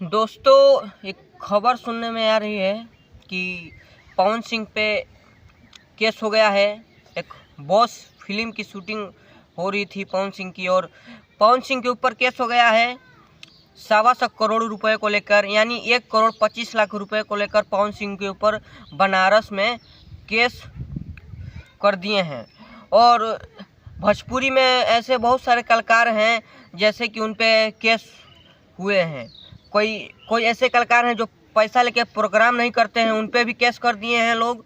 दोस्तों, एक खबर सुनने में आ रही है कि पवन सिंह पे केस हो गया है। एक बॉस फिल्म की शूटिंग हो रही थी पवन सिंह की, और पवन सिंह के ऊपर केस हो गया है 125 करोड़ रुपए को लेकर, यानी 1,25,00,000 रुपए को लेकर पवन सिंह के ऊपर बनारस में केस कर दिए हैं। और भोजपुरी में ऐसे बहुत सारे कलाकार हैं जैसे कि उन पे केस हुए हैं। कोई ऐसे कलाकार हैं जो पैसा लेके प्रोग्राम नहीं करते हैं, उन पे भी केस कर दिए हैं लोग।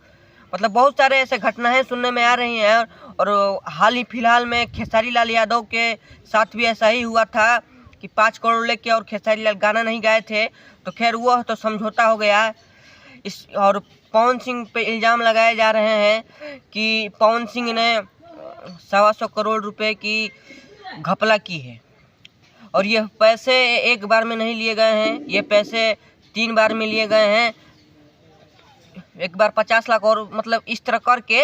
मतलब बहुत सारे ऐसे घटनाएं सुनने में आ रही हैं। और हाल ही फिलहाल में खेसारी लाल यादव के साथ भी ऐसा ही हुआ था कि 5 करोड़ लेके और खेसारी लाल गाना नहीं गाए थे, तो खैर वो तो समझौता हो गया। और पवन सिंह पे इल्ज़ाम लगाए जा रहे हैं कि पवन सिंह ने 125 करोड़ रुपए की घपला की है, और ये पैसे एक बार में नहीं लिए गए हैं, ये पैसे 3 बार में लिए गए हैं। एक बार 50 लाख और मतलब इस तरह करके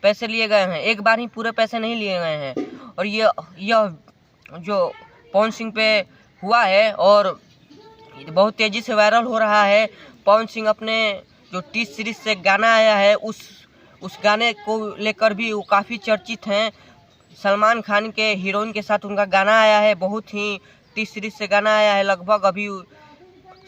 पैसे लिए गए हैं, एक बार ही पूरे पैसे नहीं लिए गए हैं। और यह जो पवन सिंह पे हुआ है और बहुत तेज़ी से वायरल हो रहा है। पवन सिंह अपने जो टी सीरीज से गाना आया है उस गाने को लेकर भी वो काफ़ी चर्चित हैं। सलमान खान के हीरोइन के साथ उनका गाना आया है, बहुत ही टी सीरीज से गाना आया है, लगभग अभी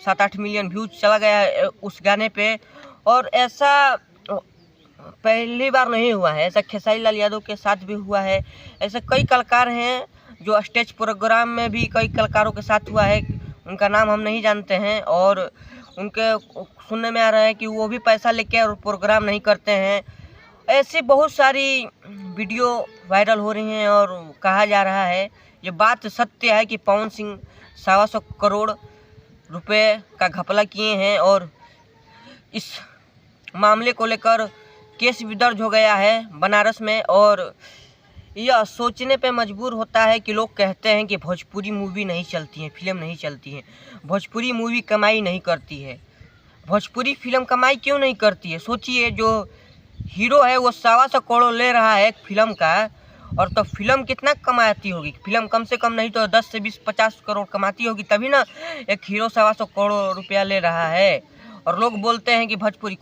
7-8 मिलियन व्यूज चला गया है उस गाने पे। और ऐसा पहली बार नहीं हुआ है, ऐसा खेसारी लाल यादव के साथ भी हुआ है। ऐसे कई कलाकार हैं जो स्टेज प्रोग्राम में भी कई कलाकारों के साथ हुआ है, उनका नाम हम नहीं जानते हैं। और उनके सुनने में आ रहा है कि वो भी पैसा लेके और प्रोग्राम नहीं करते हैं। ऐसी बहुत सारी वीडियो वायरल हो रही हैं और कहा जा रहा है, ये बात सत्य है कि पवन सिंह 125 करोड़ रुपए का घपला किए हैं। और इस मामले को लेकर केस भी दर्ज हो गया है बनारस में। और यह सोचने पे मजबूर होता है कि लोग कहते हैं कि भोजपुरी मूवी नहीं चलती है, फिल्म नहीं चलती है, भोजपुरी मूवी कमाई नहीं करती है। भोजपुरी फिल्म कमाई क्यों नहीं करती है? सोचिए, जो हीरो है वो 125 करोड़ ले रहा है एक फिल्म का, और तो फिल्म कितना कमाती होगी? फिल्म कम से कम नहीं तो 10 से 20-50 करोड़ कमाती होगी, तभी ना एक हीरो 125 करोड़ रुपया ले रहा है। और लोग बोलते हैं कि भोजपुरी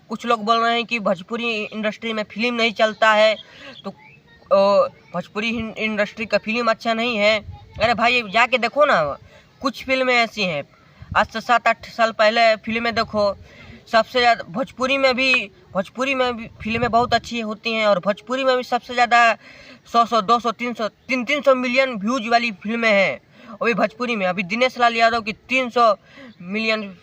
कुछ लोग बोल रहे हैं कि भोजपुरी इंडस्ट्री में फिल्म नहीं चलता है, तो भोजपुरी इंडस्ट्री का फिल्म अच्छा नहीं है। अरे भाई, जाके देखो ना, कुछ फिल्में ऐसी हैं आज से 7-8 साल पहले फिल्में देखो, सबसे ज़्यादा भोजपुरी में भी फिल्में बहुत अच्छी होती हैं। और भोजपुरी में भी सबसे ज़्यादा 100, 200, 300, 300 मिलियन व्यूज वाली फिल्में हैं वही भोजपुरी में। अभी दिनेश लाल यादव की 300 मिलियन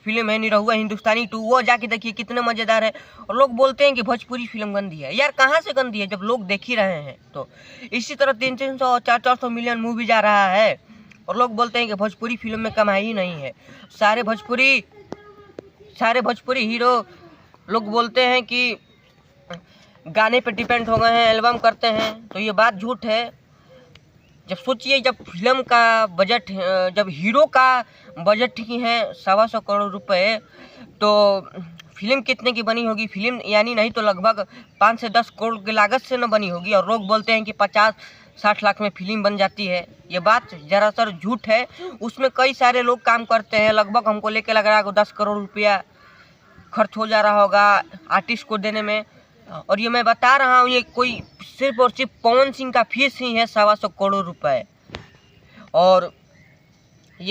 फिल्म है निरहुआ हिंदुस्तानी 2, वो जाके देखिए कितने मज़ेदार है। और लोग बोलते हैं कि भोजपुरी फिल्म गंदी है। यार, कहाँ से गंदी है जब लोग देख ही रहे हैं? तो इसी तरह 300, 400 मिलियन मूवी जा रहा है और लोग बोलते हैं कि भोजपुरी फिल्म में कमाई ही नहीं है। सारे भोजपुरी हीरो लोग बोलते हैं कि गाने पे डिपेंड हो गए हैं, एल्बम करते हैं, तो ये बात झूठ है। जब सोचिए, जब फिल्म का बजट, जब हीरो का बजट ही है 125 करोड़ रुपए, तो फिल्म कितने की बनी होगी? फिल्म यानी नहीं तो लगभग 5 से 10 करोड़ की लागत से न बनी होगी। और लोग बोलते हैं कि 50-60 लाख में फिल्म बन जाती है। ये बात ज़रासर झूठ है। उसमें कई सारे लोग काम करते हैं, लगभग हमको लेके लग रहा है 10 करोड़ रुपया खर्च हो जा रहा होगा आर्टिस्ट को देने में। और ये मैं बता रहा हूँ, ये कोई सिर्फ और सिर्फ पवन सिंह का फीस ही है 125 करोड़ रुपए। और